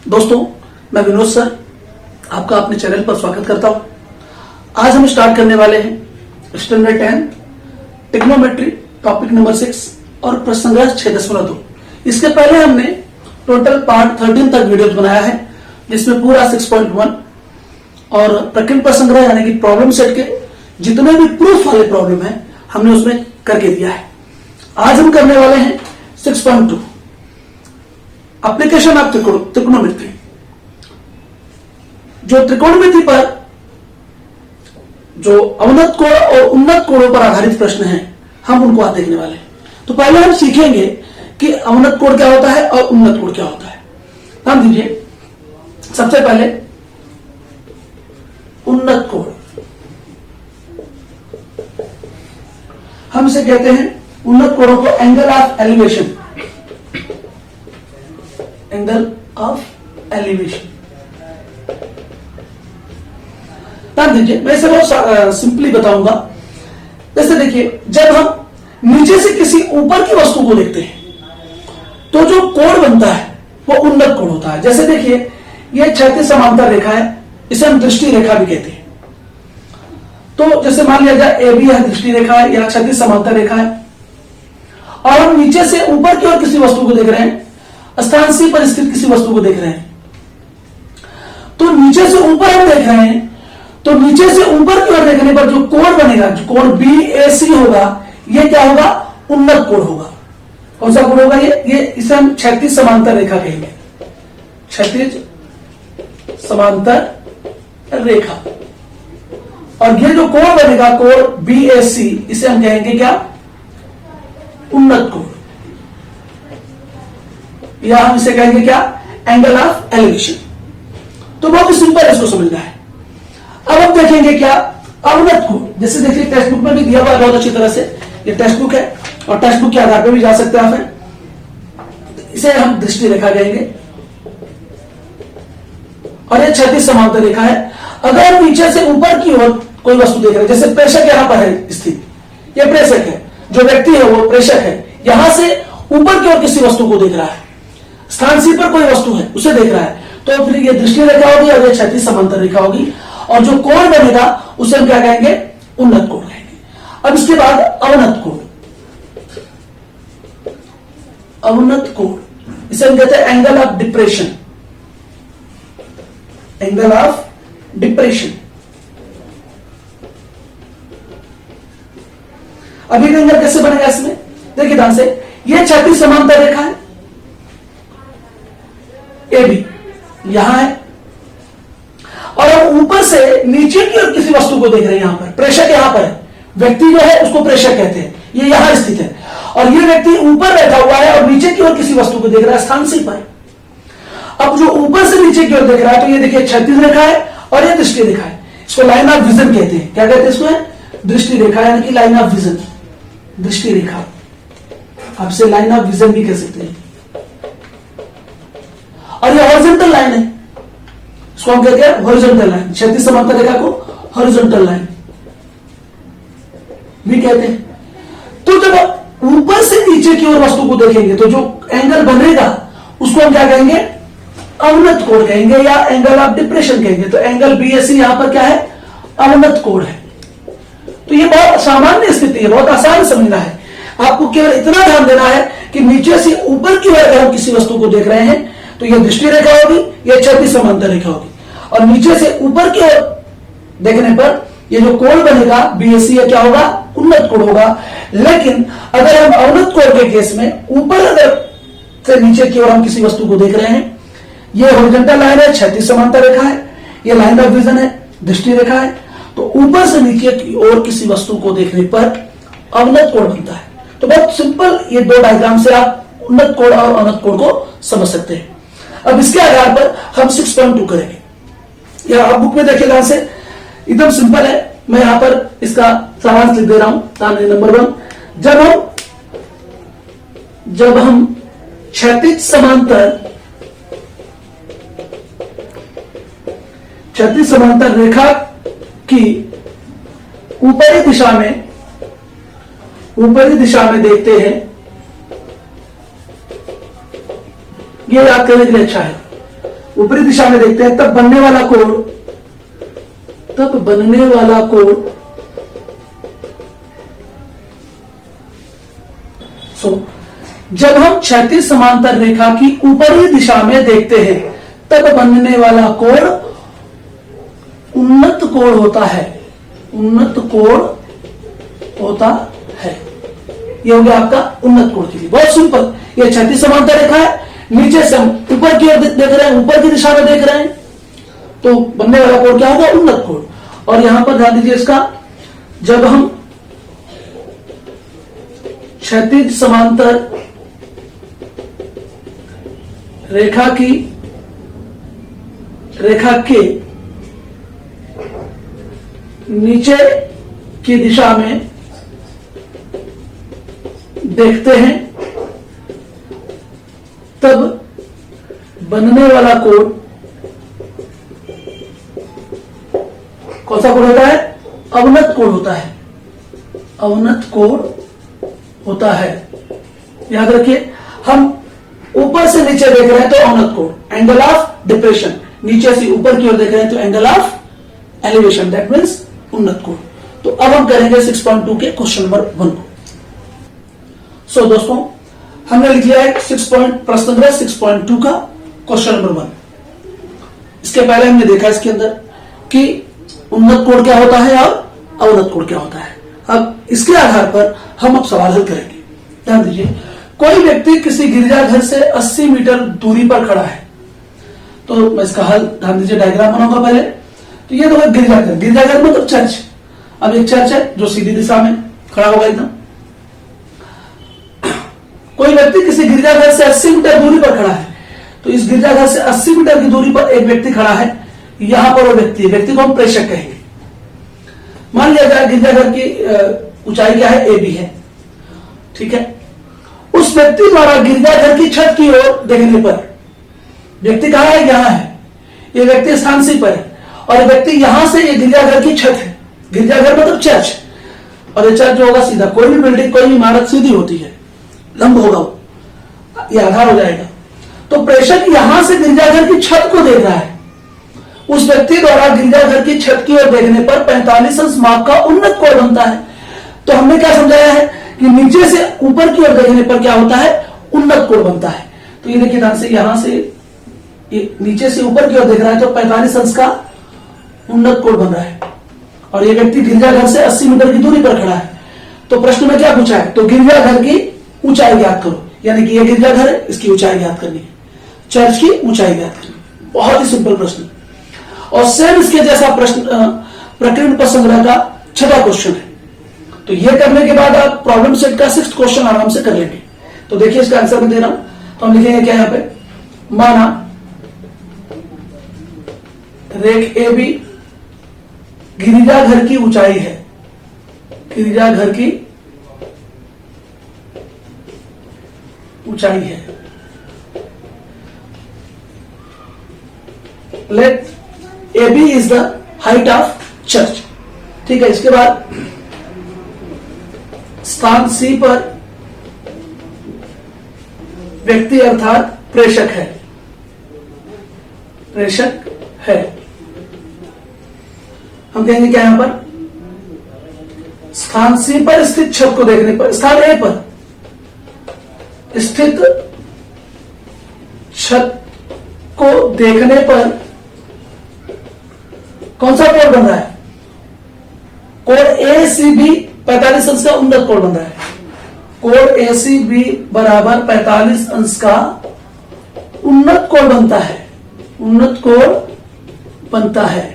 दोस्तों, मैं विनोद सर आपका अपने चैनल पर स्वागत करता हूं। आज हम स्टार्ट करने वाले हैं स्टैंडर्ड 10 ट्रिग्नोमेट्री टॉपिक नंबर 6 और प्रश्न संग्रह 6.2। इसके पहले हमने टोटल पार्ट 13 तक वीडियोस बनाया है, जिसमें पूरा 6.1 और प्रकीर्ण प्रश्न संग्रह यानी कि प्रॉब्लम सेट के जितने भी प्रूफ वाले प्रॉब्लम है हमने उसमें करके दिया है। आज हम करने वाले हैं 6.2 एप्लीकेशन ऑफ त्रिकोणमिति। जो त्रिकोणमिति पर जो अवनत कोण और उन्नत कोणों पर आधारित प्रश्न हैं, हम उनको आज देखने वाले हैं। तो पहले हम सीखेंगे कि अवनत कोण क्या होता है और उन्नत कोण क्या होता है। ध्यान दीजिए, सबसे पहले उन्नत कोण, हम इसे कहते हैं उन्नत कोणों को angle of elevation, angle of elevation. ध्यान दीजिए, मैं इसे बहुत सिंपली बताऊंगा। जैसे देखिए, जब हम नीचे से किसी ऊपर की वस्तु को देखते हैं तो जो कोण बनता है वो उन्नत कोण होता है। जैसे देखिए, ये क्षैतिज समांतर रेखा है, इसे हम दृष्टि रेखा भी कहते हैं। तो जैसे मान लिया जाए ए बी यह दृष्टि रेखा है या क्षैतिज समांतर रेखा है, और हम नीचे से ऊपर की ओर किसी वस्तु को देख रहे हैं, स्थान सी पर स्थित किसी वस्तु को देख रहे हैं। तो नीचे से ऊपर हम देख रहे हैं, तो नीचे से ऊपर की ओर देखने पर जो कोण बनेगा, जो कोण BAC होगा, ये क्या होगा? उन्नत कोण होगा। कौन सा कोण होगा? ये इसे हम क्षैतिज समांतर रेखा कहेंगे, क्षैतिज समांतर रेखा। और ये जो कोण बनेगा, कोण BAC, इसे हम कहेंगे क्या? उन्नत कोण, या हम इसे कहेंगे क्या? Angle of elevation. तो बहुत ही सिंपल है इसको समझना है। अब हम देखेंगे क्या? अवनत कोण। जैसे देखिए, टेक्स्ट बुक में भी दिया हुआ है बहुत अच्छी तरह से, ये टेक्स्ट बुक है और टेक्स्ट बुक के आधार पर भी जा सकते हैं आप। इसे हम दृष्टि रेखा कहेंगे और ये क्षैतिज समांतर रेखा है। अगर हम नीचे से ऊपर की ओर कोई वस्तु देख रहे हैं, जैसे प्रेषक यहां पर है स्थित, ये प्रेषक है, जो व्यक्ति है वो प्रेषक है, यहां से ऊपर की ओर किसी वस्तु को देख रहा है, स्थान सी पर कोई वस्तु है उसे देख रहा है, तो फिर ये दृष्टि रेखा होगी और ये क्षैतिज समांतर रेखा होगी। और जो कोण बनेगा उसे हम क्या कहेंगे? उन्नत कोण कहेंगे। अब इसके बाद अवनत कोण, अवनत कोण इसे हम कहते हैं angle of depression, angle of depression. अभी एंगल कैसे बनेगा इसमें? देखिए ध्यान से, यह क्षैतिज समांतर रेखा है AB, यहां है, और हम ऊपर से नीचे की ओर किसी वस्तु को देख रहे हैं। यहां पर प्रेषक यहां पर है, व्यक्ति जो है उसको प्रेषक कहते हैं, ये यहां स्थित है, और ये व्यक्ति ऊपर बैठा हुआ है और नीचे की ओर किसी वस्तु को देख रहा है, स्थान सी पर। अब जो ऊपर से नीचे की ओर देख रहा है, तो ये देखिए क्षैतिज रेखा है और ये दृष्टि रेखा है। इसको लाइन ऑफ विजन कहते हैं। क्या कहते हैं इसको? दृष्टि रेखा, यानी कि लाइन ऑफ विजन, दृष्टि रेखा। आपसे लाइन ऑफ विजन भी कह सकते हैं। और ये हॉरिजॉन्टल लाइन है, इसको हम कहते हैं हॉरिजॉन्टल लाइन। क्षैतिज समांतर रेखा को हॉरिजॉन्टल लाइन भी कहते हैं। तो जब ऊपर से नीचे की ओर वस्तु को देखेंगे तो जो एंगल बनेगा उसको हम क्या कहेंगे? अवनत कोण कहेंगे या एंगल ऑफ डिप्रेशन कहेंगे। तो एंगल BAC यहां पर क्या है? अवनत कोण है। तो ये बहुत सामान्य स्थिति है, बहुत आसान समझना है। आपको केवल इतना ध्यान देना है कि नीचे से ऊपर की ओर अगर हम किसी वस्तु को देख रहे हैं तो यह दृष्टि रेखा होगी, यह क्षैतिज समांतर रेखा होगी, और नीचे से ऊपर की ओर देखने पर यह जो कोण बनेगा BAC, यह क्या होगा? उन्नत कोण होगा। लेकिन अगर हम अवनत कोण के केस में ऊपर अगर से नीचे की ओर हम किसी वस्तु को देख रहे हैं, यह हॉरिजॉन्टल लाइन है, क्षैतिज समांतर रेखा है, यह लाइन ऑफ विजन है, दृष्टि रेखा है, तो ऊपर से नीचे की ओर किसी वस्तु को देखने पर अवनत कोण बनता है। तो बहुत सिंपल ये दो डायग्राम से आप उन्नत कोण और अवनत कोण को समझ सकते हैं। अब इसके आधार पर हम 6.2 करेंगे। या आप बुक में देखिए, ध्यान से, एकदम सिंपल है। मैं यहां पर इसका सारांश लिख दे रहा हूं। नंबर 1, जब हम क्षैतिज समांतर रेखा की ऊपरी दिशा में देखते हैं, ये याद करने के लिए अच्छा है। ऊपरी दिशा में देखते हैं, तब बनने वाला कोण जब हम क्षैतिज समांतर रेखा की ऊपरी दिशा में देखते हैं तब बनने वाला कोण उन्नत कोण होता है। उन्नत कोण होता है। यह हो गया आपका उन्नत कोण के लिए। बहुत सिंपल। यह क्षैतिज समांतर रेखा है, नीचे से हम ऊपर की ओर देख रहे हैं, ऊपर की दिशा में देख रहे हैं, तो बनने वाला कोण क्या होगा? उन्नत कोण। और यहां पर ध्यान दीजिए इसका, जब हम क्षैतिज समांतर रेखा के नीचे की दिशा में देखते हैं तब बनने वाला कोण कौन सा कोण होता है? अवनत कोण होता है। अवनत कोण होता है। याद रखिए, हम ऊपर से नीचे देख रहे हैं तो अवनत कोण, एंगल ऑफ डिप्रेशन। नीचे से ऊपर की ओर देख रहे हैं तो angle of elevation, that means उन्नत कोण। तो अब हम करेंगे 6.2 के क्वेश्चन नंबर 1 को। सो दोस्तों, हमने लिख लिया है प्रश्न नंबर 6.2 का क्वेश्चन नंबर 1। इसके पहले हमने देखा इसके अंदर कि उन्नत कोण क्या होता है और अवनत कोण क्या होता है। अब इसके आधार पर हम अब सवाल हल करेंगे। ध्यान दीजिए, कोई व्यक्ति किसी गिरजाघर से 80 मीटर दूरी पर खड़ा है। तो मैं इसका हल, ध्यान दीजिए, डायग्राम बनाऊंगा पहले। तो ये देखो गिरजाघर, गिरजाघर मतलब चर्च। अब एक चर्च है जो सीधी दिशा में खड़ा होगा एकदम। कोई व्यक्ति किसी गिरजाघर से 80 मीटर दूरी पर खड़ा है। तो इस गिरजाघर से 80 मीटर की दूरी पर एक व्यक्ति खड़ा है। यहां पर वो व्यक्ति को हम प्रेषक कहेंगे। मान लिया जाए गिरजाघर की ऊंचाई क्या है? AB है। ठीक है। उस व्यक्ति द्वारा गिरजाघर की छत की ओर देखने पर, व्यक्ति कहां है? यहां है। ये व्यक्ति स्थान C पर है और व्यक्ति यहां से, ये गिरजाघर की छत है। गिरजाघर मतलब चर्च, और ये चर्च जो होगा सीधा, कोई भी बिल्डिंग, कोई भी इमारत सीधी होती है, लंब होगा वो, ये आधार हो जाएगा। तो प्रेषक यहां से गिरजाघर की छत को देख रहा है। उस व्यक्ति द्वारा गिरजाघर की छत की ओर देखने पर 45 अंश माप का उन्नत कोण बनता है। तो हमने क्या समझाया है कि नीचे से ऊपर की ओर देखने पर क्या होता है? उन्नत कोण बनता है। तो ये देखिए ध्यान से, यहां से नीचे से ऊपर की ओर देख रहा है तो 45 अंश का उन्नत कोण बन रहा है। और ये व्यक्ति गिरजाघर से 80 मीटर की दूरी पर खड़ा है। तो प्रश्न में क्या पूछा है? तो गिरजाघर की ऊंचाई ज्ञात करो, यानी कि ये गिरजाघर है, इसकी ऊंचाई ज्ञात करनी है, चर्च की ऊंचाई ज्ञात करनी है। बहुत ही सिंपल प्रश्न। और सेम इसके जैसा प्रश्न प्रकीर्ण पथ संग्रह का 6वां क्वेश्चन है। तो ये करने के बाद आप प्रॉब्लम सेट का 6th क्वेश्चन आराम से कर लेंगे। तो देखिए इसका आंसर मैं दे रहा हूं। तो हम लिखेंगे क्या यहां पे? माना रेख AB गिरिजाघर की ऊंचाई है। गिरिजाघर की ऊंचाई है। Let AB is the height of church. ठीक है। इसके बाद स्थान C पर व्यक्ति अर्थात प्रेषक है। प्रेषक है। हम कहेंगे क्या यहां पर? स्थान C पर स्थित छत को देखने पर, स्थान A पर स्थित छत को देखने पर कौन सा कोण बन रहा है? कोण ACB 45 अंश का उन्नत कोण बन रहा है। कोण ACB बराबर 45 अंश का उन्नत कोण बनता है। उन्नत कोण बनता है।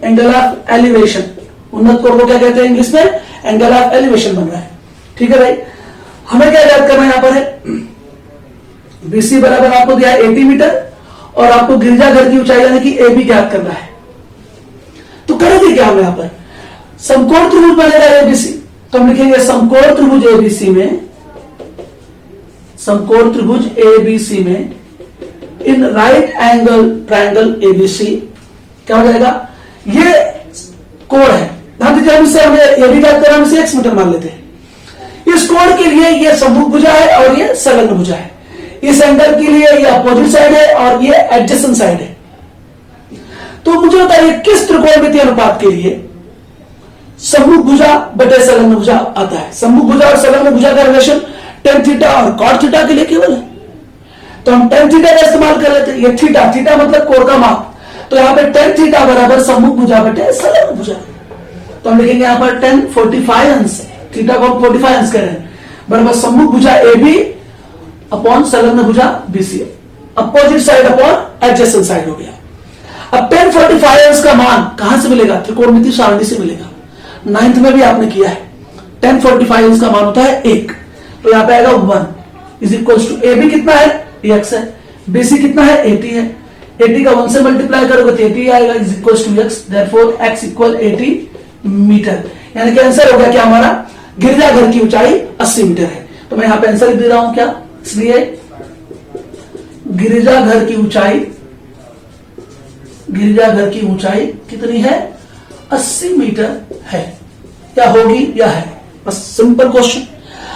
Angle of elevation. उन्नत कोण को क्या कहते हैं इंग्लिश में? एंगल ऑफ एलिवेशन बन रहा है। ठीक है भाई। हमें क्या याद करना है यहां पर है? BC बराबर आपको दिया है 80 मीटर और आपको गिरजाघर की ऊंचाई यानी कि AB ज्ञात करना है। तो करेंगे क्या हम यहां पर? समकोण त्रिभुज बनेगा ABC। तो हम लिखेंगे समकोण त्रिभुज ABC में, समकोण त्रिभुज ABC में in right angle triangle ABC क्या हो जाएगा? ये कोण है। ध्यान दीजिए, हमें AB ज्ञात करना, हम इसे x मीटर मान लेते हैं। इस कोण के लिए ये समभुज भुजा है और ये संलग्न भुजा है। इस एंगल के लिए ये अपोजिट साइड है और ये एडजेसेंट साइड है। तो मुझे बताइए किस त्रिकोणमितीय अनुपात के लिए सम्मुख भुजा बटे संलग्न भुजा आता है। सम्मुख भुजा और संलग्न भुजा का रिलेशन टेन थीटा और कॉट थीटा के लिए केवल है, तो हम टेन थीटा का इस्तेमाल कर लेते हैं। ये थीटा, थीटा मतलब कोण का माप, तो यहां पे टेन थीटा बराबर सम्मुख भुजा बटे संलग्न भुजा, तो हम लिखेंगे यहां पर 1045 अंश, थीटा को 45 अंश करें बराबर सम्मुख भुजा ए बी अपॉन संलग्न भुजा BC, opposite side upon adjacent side हो गया। अब 1045 अंश का मान कहां से मिलेगा? त्रिकोणमितीय सारणी से मिलेगा। 9th में भी आपने किया है। 1045 अंश का मान होता है 1, तो यहां पे आएगा 1 is equal to A B कितना है? x है। बीसी कितना है? 80 है। 80 का 1 से मल्टीप्लाई करोगे तो 80 आएगा is equal to x, therefore x equal 80 metre. यानी कि आंसर हो गया क्या हमारा? गिरजाघर की ऊंचाई 80 मीटर है। तो मैं यहां पे आंसर लिख दे रहा हूं क्या, इसलिए गिरजाघर की ऊंचाई, गिरजाघर की ऊंचाई कितनी है? 80 मीटर है, या होगी या है, बस सिंपल क्वेश्चन।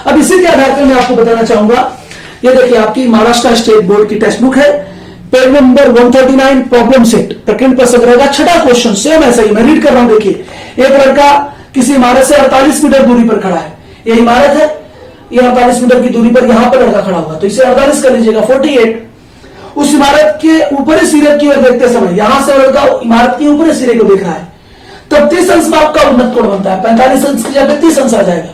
अब इसी के आधार पर मैं आपको बताना चाहूंगा, ये देखिए आपकी महाराष्ट्र स्टेट बोर्ड की टेक्स्ट बुक है, पेज नंबर 139 प्रॉब्लम सेट, प्रकरण पर संग्रह का 6वां क्वेश्चन सेम ऐसा ही मैं रीड कर रहा हूं। देखिए एक लड़का किसी इमारत से 48 मीटर दूरी पर खड़ा है, ये इमारत है, ये 48 मीटर की दूरी पर यहां पर लड़का खड़ा हुआ, तो इसे 48 कर लीजिएगा 48। उस इमारत के ऊपरी सिरे की ओर देखते समय यहां से लड़का इमारत के ऊपरी सिरे को देख रहा है, तब 30 अंश में आपका उन्नत कोण बनता है। 45 अंश की जगह 30 अंश आ जाएगा,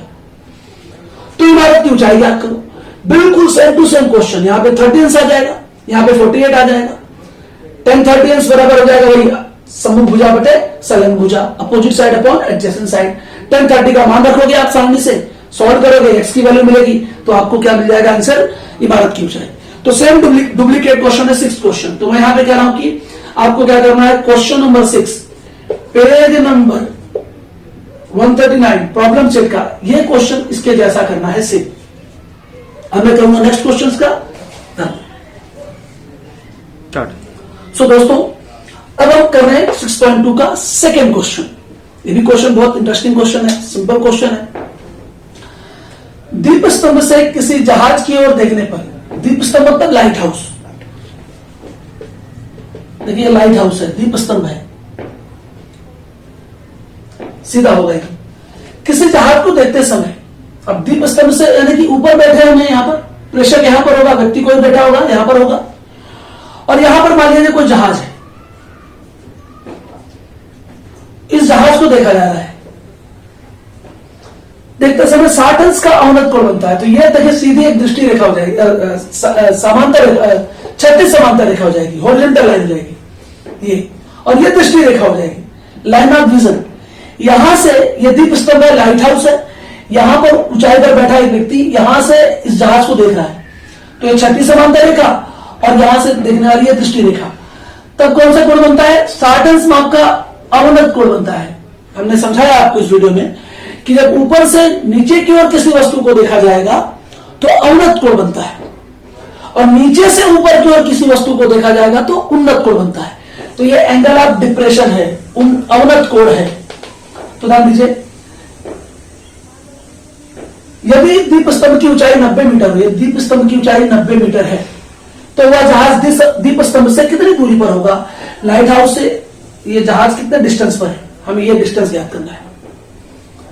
तो इमारत की ऊंचाई याद करो। बिल्कुल सेम टू सेम क्वेश्चन, यहां पे 30 अंश आ जाएगा, यहां पे 48 आ जाएगा। 1030 अंश बराबर हो जाएगा वही सम्मुख भुजा बटे संलग्न भुजा, opposite side upon adjacent side. 1030 का मान रखोगे आप सामने से, सॉल्व करोगे, एक्स की वैल्यू मिलेगी, तो आपको क्या मिल जाएगा आंसर? इमारत की ऊंचाई। तो सेम डुप्लीकेट क्वेश्चन है 6th क्वेश्चन। तो मैं यहां पे कह रहा हूं कि आपको क्या करना है, question number 6 page number 139 problem set का ये क्वेश्चन इसके जैसा करना है सेम। अब मैं कहूंगा नेक्स्ट क्वेश्चन का। सो दोस्तों अब हम कर रहे हैं 6.2 का सेकेंड क्वेश्चन। ये भी क्वेश्चन बहुत इंटरेस्टिंग क्वेश्चन है, सिंपल क्वेश्चन है। दीप स्तंभ से किसी जहाज की ओर देखने पर, दीप स्तंभ मतलब लाइट हाउस, देखिए लाइट हाउस है, दीप स्तंभ है, सीधा होगा ये। किसी जहाज को देखते समय, अब दीप स्तंभ से यानी कि ऊपर बैठे हमें, यहां पर प्रेशर यहां पर होगा, व्यक्ति कोई बैठा होगा यहां पर होगा, और यहां पर मान लीजिए कोई जहाज है, इस जहाज को देखा जा रहा है, देखते समय 60 अंश का अवनत कोण बनता है। तो यह देखिए सीधी एक दृष्टि रेखा हो जाएगी, समांतर क्षैतिज समांतर रेखा हो जाएगी, हॉरिजॉन्टल लाइन हो जाएगी ये, और ये दृष्टि रेखा हो जाएगी, लाइन ऑफ विजन। यहां से ये दीप स्तंभ है, लाइट हाउस है, यहां पर ऊंचाई पर बैठा एक व्यक्ति यहां से इस जहाज को देख रहा है, तो ये क्षैतिज समांतर रेखा और यहां से देखने वाली है दृष्टि रेखा। तब कौन सा कोण बनता है? 60 अंश माप का अवनत कोण बनता है। हमने समझाया आपको इस वीडियो में कि जब ऊपर से नीचे की ओर किसी वस्तु को देखा जाएगा तो अवनत कोण बनता है, और नीचे से ऊपर की ओर किसी वस्तु को देखा जाएगा तो उन्नत कोण बनता है। तो ये एंगल ऑफ डिप्रेशन है, अवनत कोण है। तो ध्यान दीजिए, यदि दीप स्तंभ की ऊंचाई 90 मीटर हो, दीप स्तंभ की ऊंचाई 90 मीटर है, तो वह जहाज दीप स्तंभ से कितनी दूरी पर होगा? लाइट हाउस से ये जहाज कितने डिस्टेंस पर है, हमें ये डिस्टेंस ज्ञात करना है।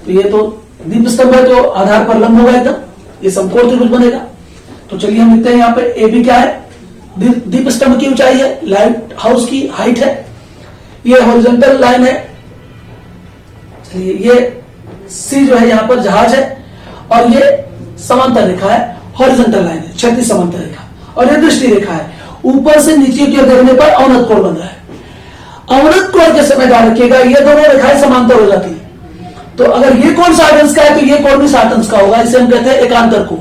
तो ये तो दीप स्तंभ है तो आधार पर लंब होगा एकदम, ये समकोण त्रिभुज बनेगा। तो चलिए हम लिखते हैं यहाँ पे ए बी क्या है? दीप स्तंभ की ऊंचाई है, लाइट हाउस की हाइट है, ये हॉरिजॉन्टल लाइन है, चलिए ये सी जो है यहाँ पर जहाज है, और ये समांतर रेखा है, हॉरिजॉन्टल लाइन है, क्षैतिज समांतर रेखा, और ये दृष्टि रेखा है। ऊपर से नीचे की ओर देखने पर अवनत कोण बन रहा है। अवनत कोण के समय ध्यान रखिएगा, ये दोनों रेखाएं समांतर हो जाती है, तो अगर ये कोण 60 अंश का है तो ये कोण भी 60 अंश का होगा, इसे हम कहते हैं एकांतर कोण,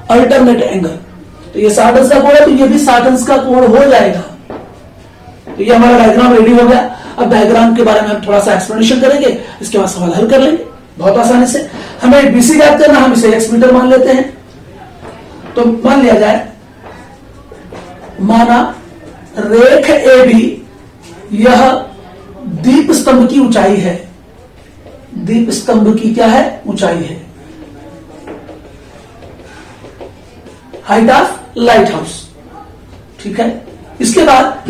अल्टरनेट एंगल। तो ये 60 अंश का कोण है तो ये भी 60 अंश का कोण हो जाएगा। तो ये हमारा डायग्राम रेडी हो गया। अब डायग्राम के बारे में हम थोड़ा सा एक्सप्लेनेशन करेंगे, इसके बाद सवाल हल कर लेंगे बहुत आसानी से। हमें बीसी ज्ञात करना, हम इसे x मीटर मान लेते हैं। तो मान लिया जाए, माना रेख ए बी यह दीप स्तंभ की ऊंचाई है, दीप स्तंभ की क्या है? ऊंचाई है, हाइट ऑफ लाइट हाउस। ठीक है, इसके बाद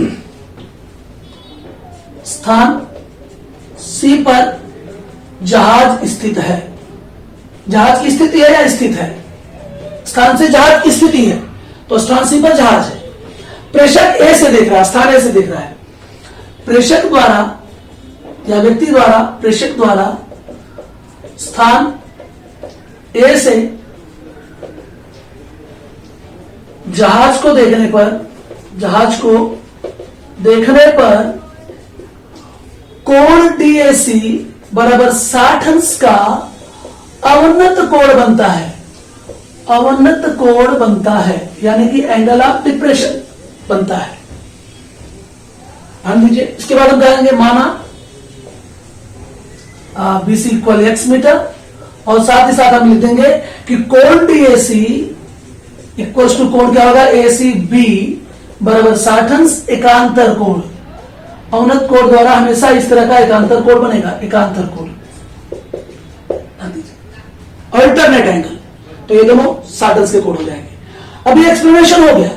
स्थान सी पर जहाज स्थित है। जहाज की स्थिति है या स्थित है? स्थान से जहाज की स्थिति है, तो स्थान सी पर जहाज है। प्रेषक ए से देख रहा है, स्थान ए से देख रहा है। प्रेषक द्वारा या व्यक्ति द्वारा, प्रेषक द्वारा स्थान ए से जहाज को देखने पर कोण डीएसी बराबर 60 अंश का अवनत कोण बनता है। अवनत कोण बनता है, यानी कि एंगल ऑफ डिप्रेशन बनता है। ध्यान दीजिए। इसके बाद हम कहेंगे माना BC इक्वल x मीटर, और साथ ही साथ हम लिख देंगे कि कोण डीएसी इक्वल्स टू कोण क्या होगा, ACB बराबर 60 अंश एकांतर कोण। अवनत कोण द्वारा हमेशा इस तरह का एकांतर कोण बनेगा, एकांतर कोण। अल्टरनेट एंगल, तो ये दोनों 60 अंश के कोण हो जाएंगे। अब ये एक्सप्लेनेशन हो गया।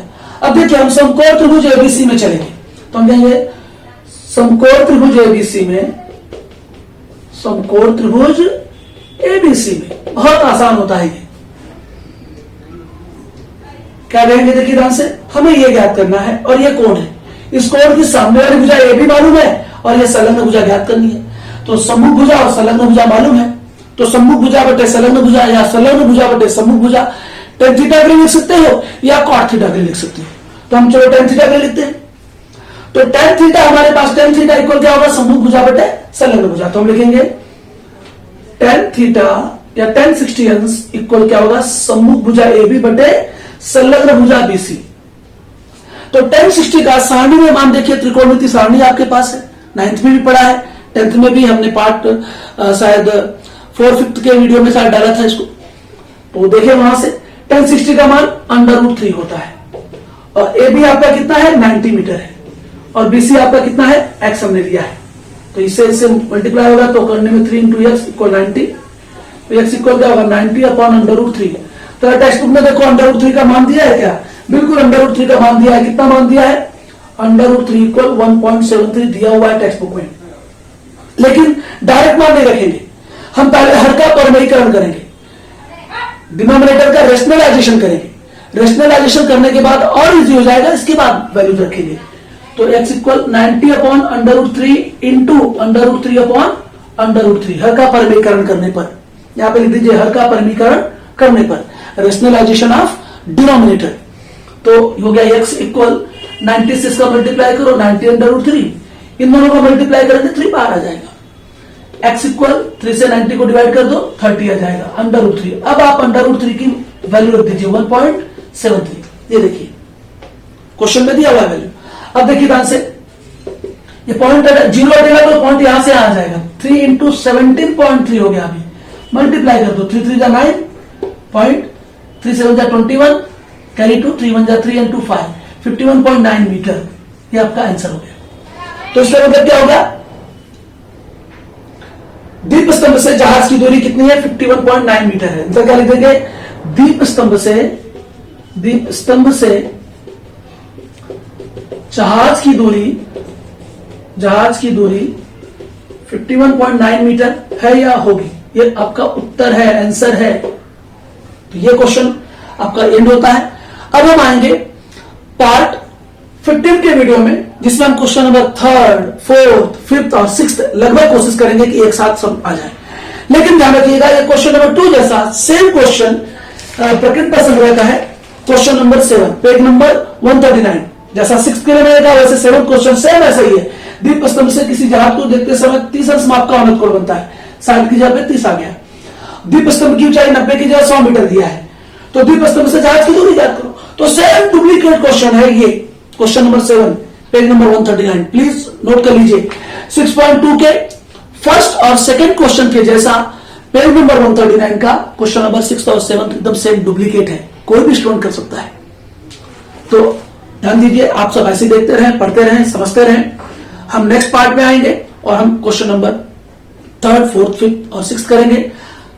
अब देखिए हम समकोण त्रिभुज ABC में चलेंगे, तो हम कहेंगे समकोण त्रिभुज ABC में, समकोण त्रिभुज ABC में बहुत आसान होता है ये। क्या कहेंगे, देखिए ध्यान से, हमें ये ज्ञात करना है और ये कोण है। इस कोण की सामने वाली भुजा ए भी मालूम है और ये संलग्न भुजा ज्ञात करनी है। तो सम्मुख भुजा और संलग्न भुजा मालूम है, तो सम्मुख भुजा बटे संलग्न भुजा या संलग्न भुजा बटे सम्मुख भुजा tan थीटा के लिए लिख सकते हो या cot थीटा के लिए लिख सकते हो। तो हम चलो tan थीटा के लिए लिखते हैं। तो tan थीटा हमारे पास, tan थीटा इक्वल क्या होगा, सम्मुख भुजा बटे संलग्न भुजा। तो हम लिखेंगे tan थीटा या tan 60 अंश इक्वल क्या होगा, सम्मुख भुजा AB बटे संलग्न भुजा BC। तो tan 60 का सारणी में मान देखिए, त्रिकोणमिति सारणी आपके पास है, 9th में भी पढ़ा है, 10th में भी हमने पार्ट शायद 4/5 के वीडियो में शायद डाला था इसको, तो देखिए वहां से tan 60 का मान √3 होता है, और AB आपका कितना है, 90 मीटर है, और BC आपका कितना है, x हमने लिया है। तो इससे मल्टीप्लाई होगा, तो करने में 3 × x इक्वल 90, तो x इक्वल क्या होगा, 90 अपॉन √3। तो टेक्स्ट बुक में देखो √3 का मान दिया है क्या, बिल्कुल √3 का मान दिया है। कितना मान दिया है, √3 इक्वल 1.73 दिया हुआ है टेक्स्ट बुक में। लेकिन डायरेक्ट मान नहीं रखेंगे, हम पहले हर का परमयीकरण करेंगे, डिनोमिनेटर का रेशनलाइजेशन करेंगे। रेशनलाइजेशन करने के बाद और इजी हो जाएगा, इसके बाद वैल्यू रखेंगे। तो x equal 90 upon √3 into √3 upon √3, हर का परमयीकरण करने पर, यहां पे लिख दीजिए हर का परमयीकरण करने पर, रेशनलाइजेशन ऑफ डिनोमिनेटर। तो हो गया x इक्वल 90 से इसका मल्टीप्लाई करो, 90 √3, इन दोनों को मल्टीप्लाई करेंगे 3 बार आ जाएगा। x इक्वल 3 से 90 को डिवाइड कर दो, 30 आ जाएगा, √3। अब आप √3 की वैल्यू रख दीजिए 1.73। ये देखिए क्वेश्चन में दिया हुआ वैल्यू। अब देखिए ध्यान से, ये पॉइंट 0 हटेगा तो पॉइंट यहां से आ जाएगा, 3 × 17.3 हो गया। अभी मल्टीप्लाई कर दो, 3 3 9 पॉइंट, 3 7 21, कैरी 2, 3 1 3 and 2 5, 51.9 मीटर। ये आपका आंसर हो गया। तो इसका मतलब क्या होगा, दीप स्तंभ से जहाज की दूरी कितनी है, 51.9 मीटर है। तो क्या लिख देंगे, दीप स्तंभ से जहाज की दूरी 51.9 मीटर है या होगी, ये आपका उत्तर है, आंसर है। तो ये क्वेश्चन आपका एंड होता है। अब हम आएंगे पार्ट 15 के वीडियो में, जिसमें हम question number 3rd, 4th, 5th और 6th लगभग कोशिश करेंगे कि एक साथ सब आ जाए। लेकिन ध्यान रखिएगा, ये क्वेश्चन नंबर 2 जैसा सेम क्वेश्चन प्रकृति संग्रह का है, क्वेश्चन नंबर 7, पेज नंबर 139। जैसा 6th के लिए मैंने कहा, वैसे 7th क्वेश्चन सेम ऐसा ही है। दीप स्तंभ से किसी जहाज को देखते समय 30 अंश माप का अवनत कोण बनता है, 60 की जगह पे 30 आ गया। दीप स्तंभ की ऊंचाई 90 की जगह 100 मीटर दिया है, तो दीप स्तंभ से जहाज की दूरी ज्ञात करो। तो सेम डुप्लीकेट क्वेश्चन है ये, question number 7, page number 139। Please note कर लीजिए, 6.2 के फर्स्ट और सेकंड क्वेश्चन के जैसा पेज नंबर 139 का क्वेश्चन नंबर 6 और 7 एकदम सेम डुप्लीकेट है, कोई भी स्टूडेंट कर सकता है। तो ध्यान दीजिए, आप सब ऐसे देखते रहें, पढ़ते रहें, समझते रहें। हम नेक्स्ट पार्ट में आएंगे और हम question number 3rd, 4th, 5th और 6th करेंगे।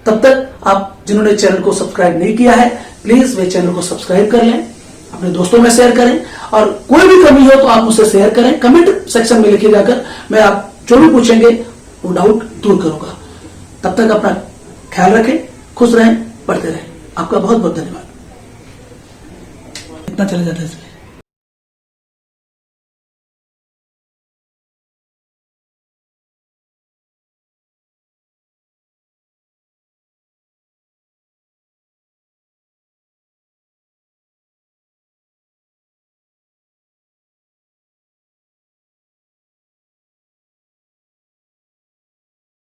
तब तक आप जिन्होंने चैनल को सब्सक्राइब नहीं किया है, प्लीज वे चैनल को सब्सक्राइब कर लें अपने दोस्तों में शेयर करें, और कोई भी कमी हो तो आप मुझसे शेयर करें, कमेंट सेक्शन में लिखे जाकर, मैं आप जो भी पूछेंगे वो डाउट दूर करूंगा। तब तक अपना ख्याल रखें, खुश रहें, पढ़ते रहें। आपका बहुत बहुत धन्यवाद। इतना चला जाता है इसमें।